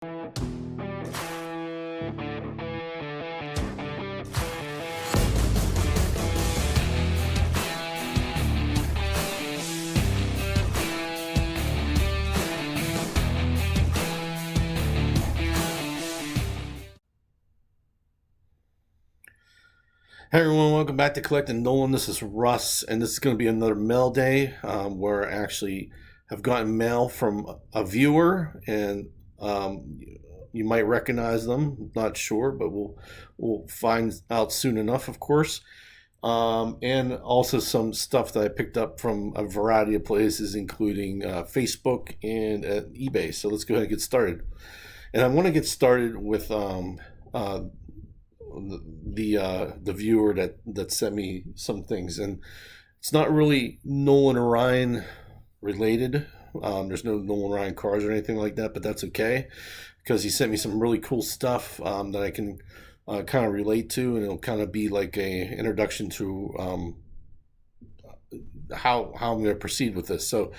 Hey everyone, welcome back to Collecting Nolan. This is Russ, and this is going to be another mail day where I actually have gotten mail from a viewer, and you might recognize them. Not sure, but we'll find out soon enough, of course. And also some stuff that I picked up from a variety of places, including Facebook and eBay. So let's go ahead and get started. And I want to get started with the viewer that sent me some things, and it's not really Nolan or Ryan related. There's no Nolan Ryan cars or anything like that, but that's okay because he sent me some really cool stuff that I can kind of relate to, and it'll kind of be like a introduction to how I'm going to proceed with this. So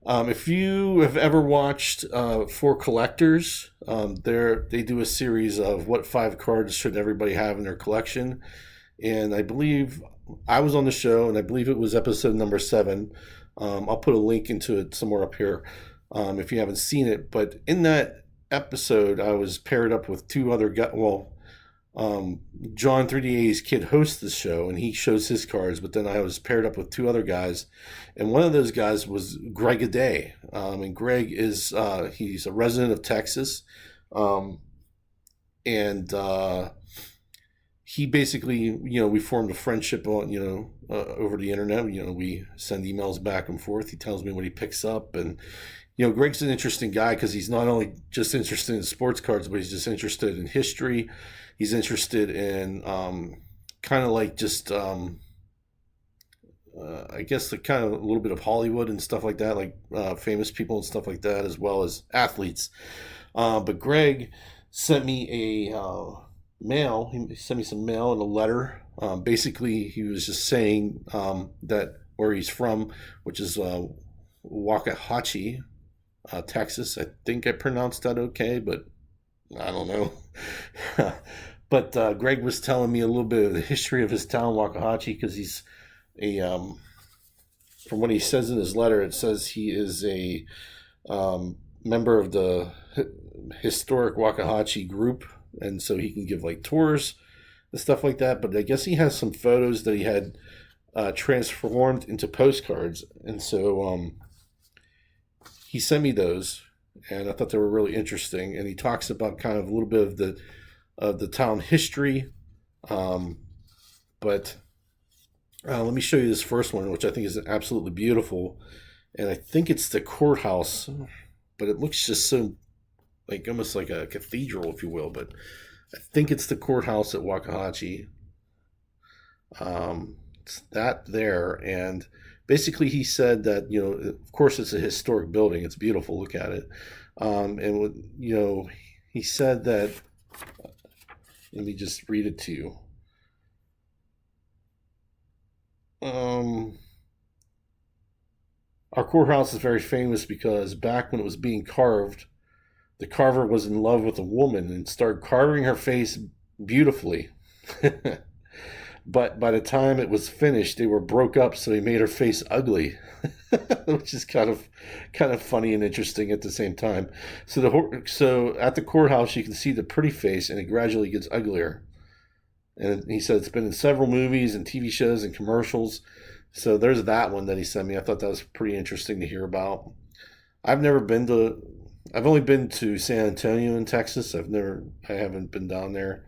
if you have ever watched For Collectors, they do a series of what 5 cards should everybody have in their collection, and I believe I was on the show, and I believe it was episode number 7. I'll put a link into it somewhere up here if you haven't seen it. But in that episode, I was paired up with 2 other guys. Well, John 3DA's kid hosts the show, and he shows his cards, but then I was paired up with 2 other guys, and one of those guys was Greg Aday. And Greg is he's a resident of Texas, and he basically, we formed a friendship on, over the internet. We send emails back and forth. He tells me what he picks up, and Greg's an interesting guy because he's not only just interested in sports cards, but he's just interested in history. He's interested in kind of like just, I guess, the kind of a little bit of Hollywood and stuff like that, like famous people and stuff like that, as well as athletes. But Greg sent me a mail. He sent me some mail and a letter. Basically, he was just saying that where he's from, which is Waxahachie, Texas. I think I pronounced that okay, but I don't know. But Greg was telling me a little bit of the history of his town, Waxahachie, because he's from what he says in his letter, it says he is a member of the historic Waxahachie group, and so he can give like tours and stuff like that. But I guess he has some photos that he had transformed into postcards, and so he sent me those, and I thought they were really interesting. And he talks about kind of a little bit of the town history. But let me show you this first one, which I think is absolutely beautiful. And I think it's the courthouse, but it looks just so like almost like a cathedral, if you will. But I think it's the courthouse at Waxahachie. It's that there, and basically he said that of course it's a historic building. It's beautiful. Look at it. And he said that. Let me just read it to you. Our courthouse is very famous because back when it was being carved, the carver was in love with a woman and started carving her face beautifully. But by the time it was finished, they were broke up, so he made her face ugly, which is kind of funny and interesting at the same time. So at the courthouse, you can see the pretty face, and it gradually gets uglier. And he said it's been in several movies and TV shows and commercials. So there's that one that he sent me. I thought that was pretty interesting to hear about. I've only been to San Antonio in Texas. I haven't been down there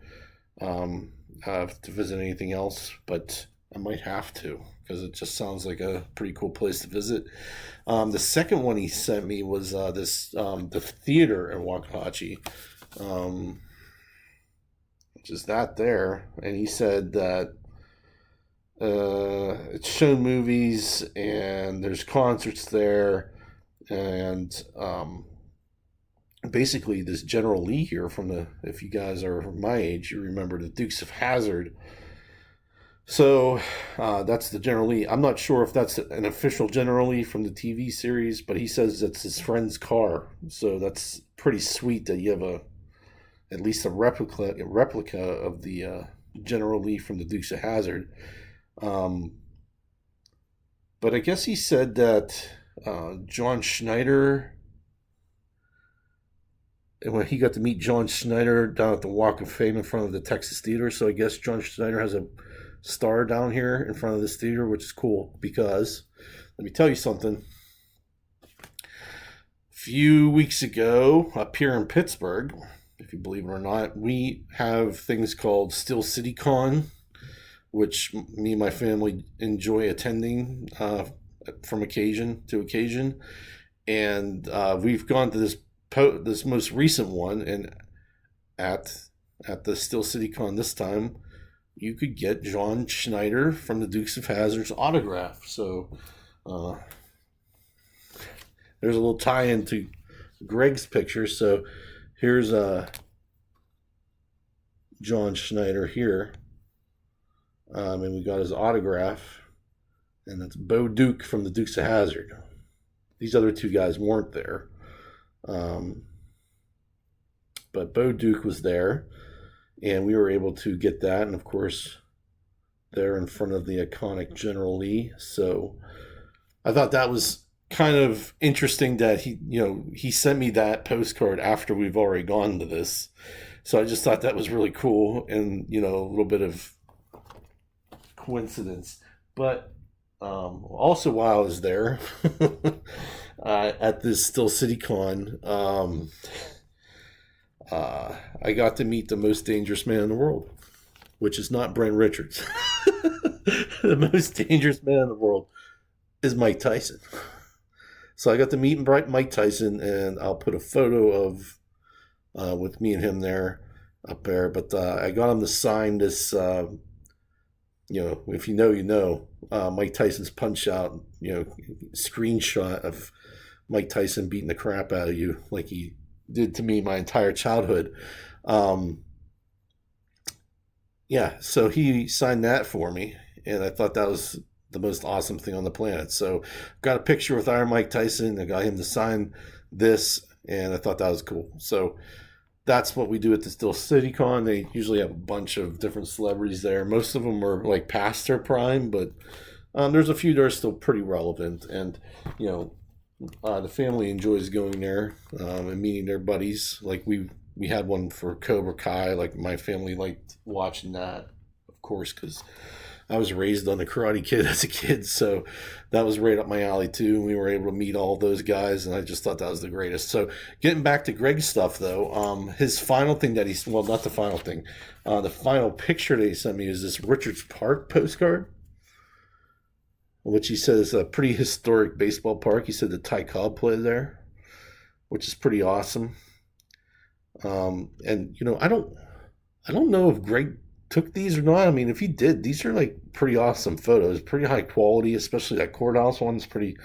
to visit anything else, but I might have to because it just sounds like a pretty cool place to visit. The second one he sent me was the theater in Waxahachie, which is that there, and he said that it's shown movies and there's concerts there, and basically this General Lee here if you guys are my age, you remember the Dukes of Hazzard. So that's the General Lee. I'm not sure if that's an official General Lee from the TV series, but he says it's his friend's car. So that's pretty sweet that you have at least a replica of the General Lee from the Dukes of Hazzard. Um, but I guess he said that John Schneider, when he got to meet John Schneider down at the Walk of Fame in front of the Texas Theater. So I guess John Schneider has a star down here in front of this theater, which is cool because let me tell you something. A few weeks ago, up here in Pittsburgh, if you believe it or not, we have things called Steel City Con, which me and my family enjoy attending from occasion to occasion. And we've gone to this most recent one, and at the Steel City Con this time, you could get John Schneider from the Dukes of Hazzard's autograph. So uh, there's a little tie-in to Greg's picture. So here's John Schneider here, and we got his autograph, and that's Bo Duke from the Dukes of Hazzard. These other two guys weren't there, um, but Bo Duke was there, and we were able to get that, and of course, there in front of the iconic General Lee. So I thought that was kind of interesting that he sent me that postcard after we've already gone to this. So I just thought that was really cool, and a little bit of coincidence. But also while I was there at this Still City Con, I got to meet the most dangerous man in the world, which is not Brent Richards. The most dangerous man in the world is Mike Tyson. So I got to meet Mike Tyson, and I'll put a photo of with me and him there up there. But I got him to sign this. If you know, Mike Tyson's Punch Out. Screenshot of Mike Tyson beating the crap out of you like he did to me my entire childhood. Yeah, so he signed that for me, and I thought that was the most awesome thing on the planet. So got a picture with Iron Mike Tyson. I got him to sign this, and I thought that was cool. So that's what we do at the Still City Con. They usually have a bunch of different celebrities there. Most of them are like past their prime, but there's a few that are still pretty relevant. And the family enjoys going there and meeting their buddies. Like we had one for Cobra Kai. Like my family liked watching that, of course, because I was raised on the Karate Kid as a kid, so that was right up my alley too. We were able to meet all those guys, and I just thought that was the greatest. So getting back to Greg's stuff though, his final thing that not the final thing, the final picture that he sent me is this Richards Park postcard, which he said is a pretty historic baseball park. He said the Ty Cobb played there, which is pretty awesome. And I don't know if Greg took these or not. I mean, if he did, these are like pretty awesome photos, pretty high quality, especially that courthouse one's pretty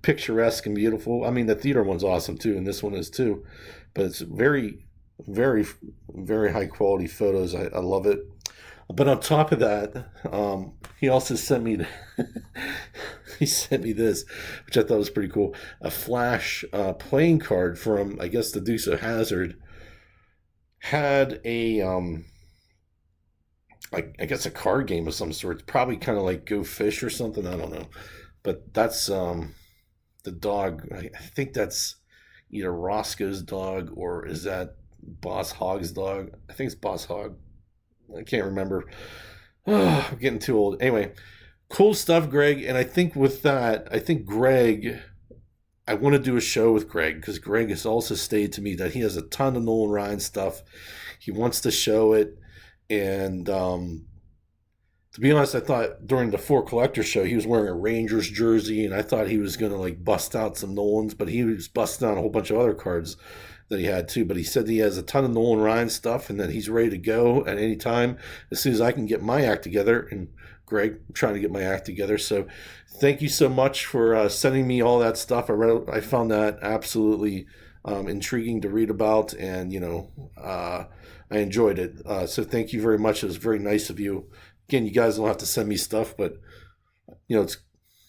picturesque and beautiful. I mean, the theater one's awesome too, and this one is too, but it's very, very, very high quality photos. I love it. But on top of that, he also sent me he sent me this, which I thought was pretty cool. A flash playing card from, I guess, the Dukes of Hazzard. Had a I guess a card game of some sort. It's probably kind of like Go Fish or something. I don't know, but that's the dog. I think that's either Roscoe's dog or is that Boss Hogg's dog? I think it's Boss Hogg. I can't remember. I'm getting too old. Anyway, cool stuff, Greg. And I think with that, I want to do a show with Greg because Greg has also stated to me that he has a ton of Nolan Ryan stuff. He wants to show it. And to be honest, I thought during the Four Collector show, he was wearing a Rangers jersey, and I thought he was going to like bust out some Nolans, but he was busting out a whole bunch of other cards that he had too. But he said he has a ton of Nolan Ryan stuff and that he's ready to go at any time as soon as I can get my act together. And Greg, I'm trying to get my act together. So thank you so much for sending me all that stuff. I found that absolutely intriguing to read about, and I enjoyed it. So thank you very much. It was very nice of you again, you guys don't have to send me stuff, but it's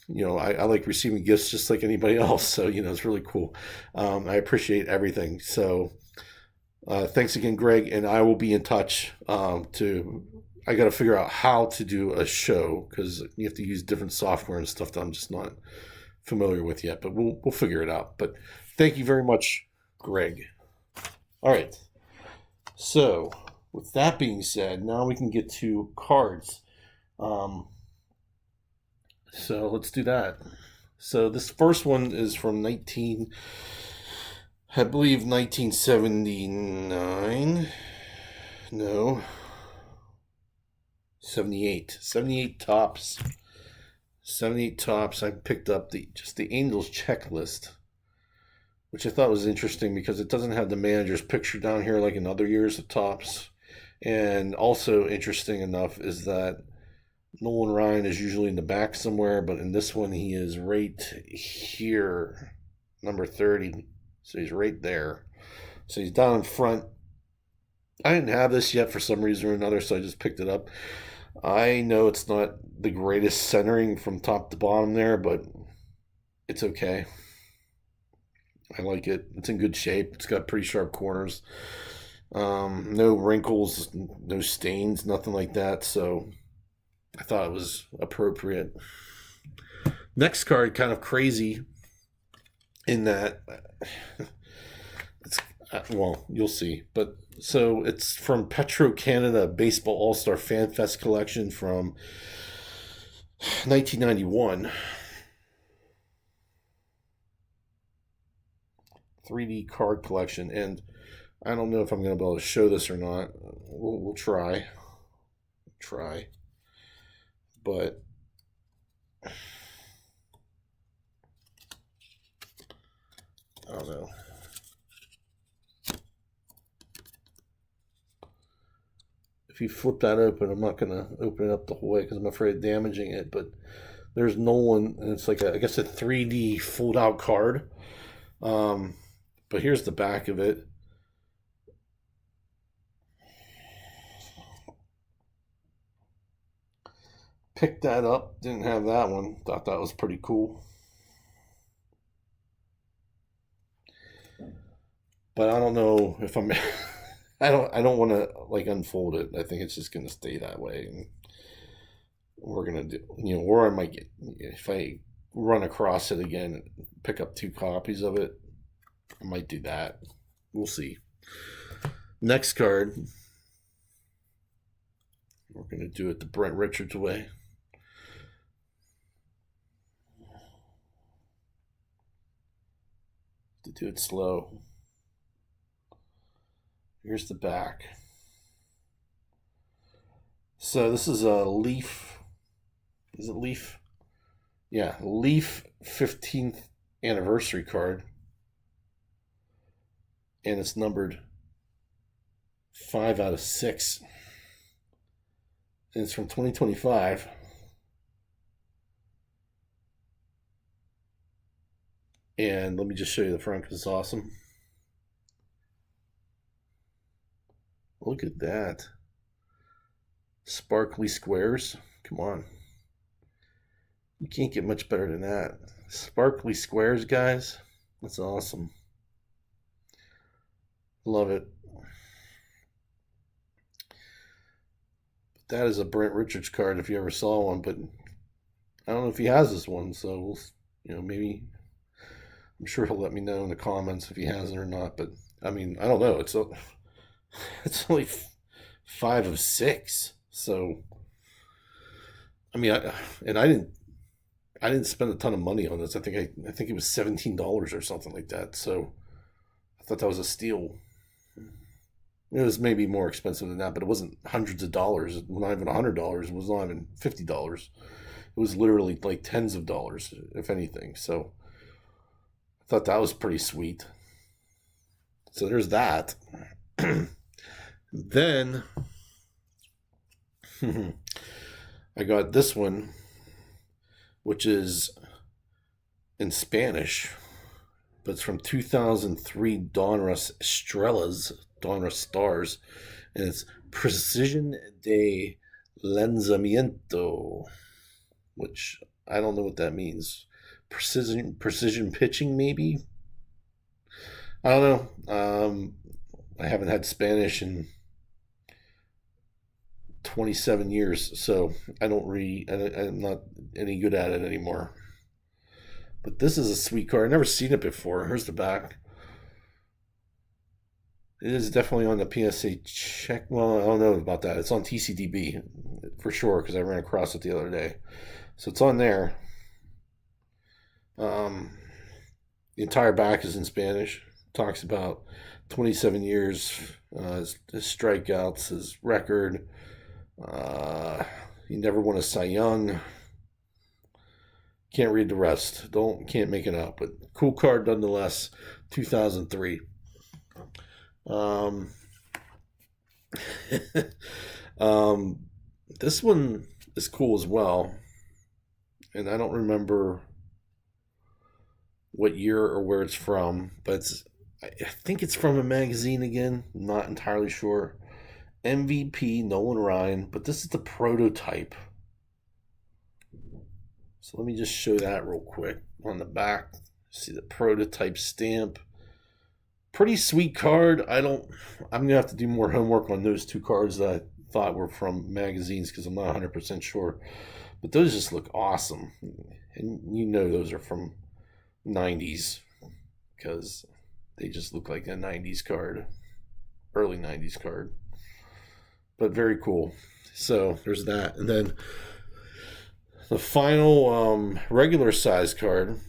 I like receiving gifts just like anybody else. So it's really cool. I appreciate everything. So thanks again, Greg, and I will be in touch. I got to figure out how to do a show because you have to use different software and stuff that I'm just not familiar with yet. But we'll figure it out. But thank you very much, Greg. All right. So with that being said, now we can get to cards. So let's do that. So this first one is from I believe 1979. No. 78. 78 tops. 78 tops. I picked up the Angels checklist, which I thought was interesting because it doesn't have the manager's picture down here like in other years of tops. And also interesting enough is that Nolan Ryan is usually in the back somewhere, but in this one he is right here, number 30. So he's right there. So he's down in front. I didn't have this yet for some reason or another, so I just picked it up. I know it's not the greatest centering from top to bottom there, but it's okay. I like it. It's in good shape. It's got pretty sharp corners. No wrinkles, no stains, nothing like that. So I thought it was appropriate. Next card, kind of crazy in that well, you'll see. But so it's from Petro Canada Baseball All-Star Fan Fest collection from 1991. 3D card collection, and I don't know if I'm going to be able to show this or not. We'll try. But I don't know. If you flip that open, I'm not going to open it up the whole way because I'm afraid of damaging it. But there's Nolan, and it's like I guess a 3D fold-out card. But here's the back of it. Picked that up. Didn't have that one. Thought that was pretty cool. But I don't know if I'm. I don't want to like unfold it. I think it's just gonna stay that way, and we're gonna do. Or I might get if I run across it again, and pick up 2 copies of it. I might do that. We'll see. Next card. We're going to do it the Brent Richards way. To do it slow. Here's the back. So this is a Leaf. Is it Leaf? Yeah, Leaf 15th anniversary card. And it's numbered 5 out of 6. And it's from 2025. And let me just show you the front because it's awesome. Look at that. Sparkly squares. Come on. You can't get much better than that. Sparkly squares, guys. That's awesome. Love it. That is a Brent Richards card if you ever saw one, but I don't know if he has this one, so maybe I'm sure he'll let me know in the comments if he has it or not. But I mean, I don't know. It's only 5 of 6, so I mean, I didn't spend a ton of money on this. I think it was $17 or something like that. So I thought that was a steal. It was maybe more expensive than that, but it wasn't hundreds of dollars. Not even $100. It was not even $50. It was literally like tens of dollars, if anything. So I thought that was pretty sweet. So there's that. Then I got this one, which is in Spanish, but it's from 2003 Donruss Stars, and it's Precision de Lanzamiento, which I don't know what that means. Precision pitching, maybe. I don't know. I haven't had Spanish in 27 years, so I don't read. I'm not any good at it anymore. But this is a sweet card. I've never seen it before. Here's the back. It is definitely on the PSA check. Well, I don't know about that. It's on TCDB for sure because I ran across it the other day. So it's on there. Um, the entire back is in Spanish. Talks about 27 years, his strikeouts, his record. He never won a Cy Young. Can't read the rest. Can't make it up. But cool card nonetheless. 2003. Um, um, this one is cool as well, and I don't remember what year or where it's from, but I think it's from a magazine again. Not entirely sure. MVP Nolan Ryan, but this is the prototype. So let me just show that real quick on the back. See the prototype stamp. Pretty sweet card. I'm gonna have to do more homework on those two cards that I thought were from magazines because I'm not 100% sure. But those just look awesome, and you know those are from 90s because they just look like a 90s card, early 90s card. But very cool. So there's that, and then the final regular size card.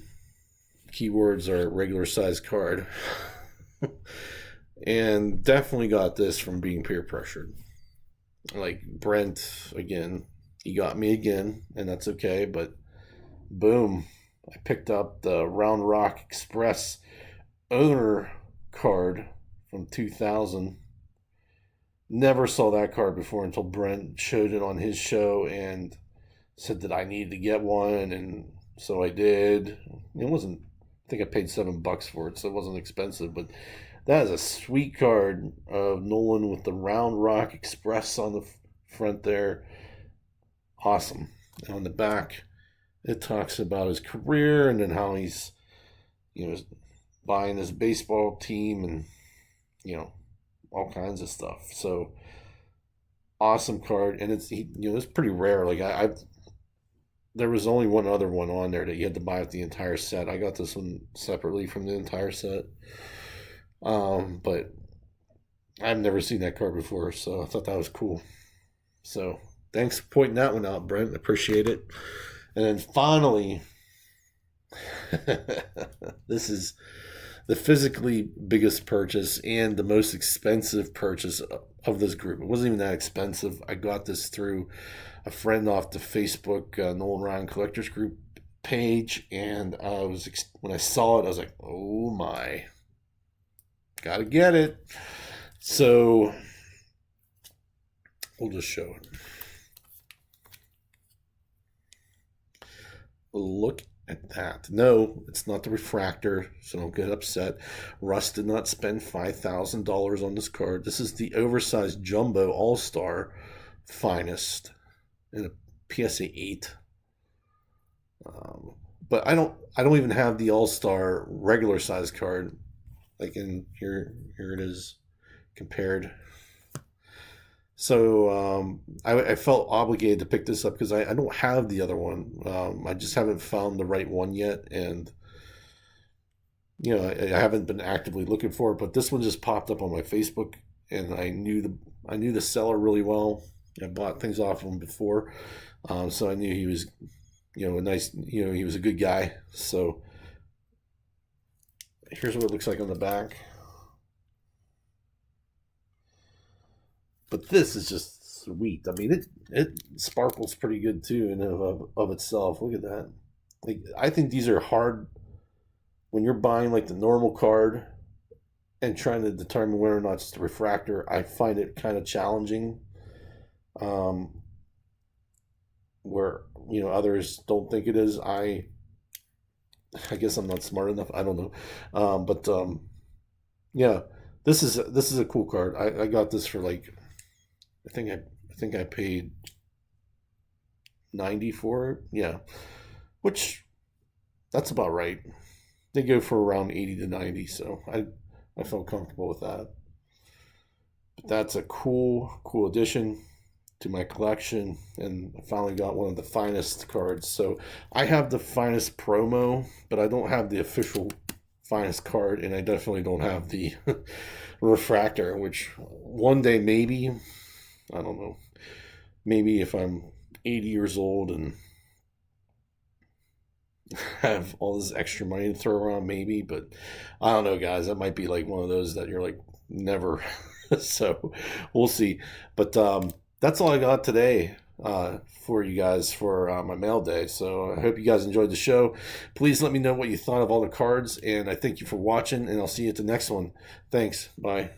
Keywords are regular size card. And definitely got this from being peer pressured. Like Brent, again, he got me again, and that's okay, but boom, I picked up the Round Rock Express owner card from 2000. Never saw that card before until Brent showed it on his show and said that I needed to get one, and so I did. It wasn't, I think I paid $7 for it, so it wasn't expensive, but that is a sweet card of Nolan with the Round Rock Express on the front there. Awesome. And on the back, it talks about his career and then how he's, buying his baseball team and, all kinds of stuff. So awesome card, and it's pretty rare. Like there was only one other one on there that you had to buy with the entire set. I got this one separately from the entire set. But I've never seen that card before, so I thought that was cool. So thanks for pointing that one out, Brent. Appreciate it. And then finally, this is the physically biggest purchase and the most expensive purchase of this group. It wasn't even that expensive. I got this through a friend off the Facebook Nolan Ryan Collectors Group page, and when I saw it, I was like, oh my, gotta get it. So we'll just show it. Look at that. No, it's not the refractor, so don't get upset. Russ did not spend $5,000 on this card. This is the oversized jumbo all-star finest in a PSA 8. But I don't even have the all-star regular size card. Like in here it is compared. So I felt obligated to pick this up because I don't have the other one. I just haven't found the right one yet, and I haven't been actively looking for it. But this one just popped up on my Facebook, and I knew the seller really well. I bought things off of him before, so I knew he was, a nice, he was a good guy. So here's what it looks like on the back. But this is just sweet. I mean, it sparkles pretty good too in of itself. Look at that. Like, I think these are hard when you're buying like the normal card and trying to determine whether or not it's the refractor. I find it kind of challenging. Where others don't think it is. I guess I'm not smart enough. I don't know. Yeah, this is a cool card. I got this for like, I think I paid 90 for it. Yeah, which that's about right. They go for around 80 to 90, so I felt comfortable with that. But that's a cool addition to my collection, and I finally got one of the finest cards. So I have the finest promo, but I don't have the official finest card, and I definitely don't have the refractor, which one day maybe, I don't know, maybe if I'm 80 years old and have all this extra money to throw around, maybe. But I don't know, guys. That might be like one of those that you're like, never. So we'll see. But that's all I got today for you guys for my mail day. So I hope you guys enjoyed the show. Please let me know what you thought of all the cards, and I thank you for watching, and I'll see you at the next one. Thanks. Bye.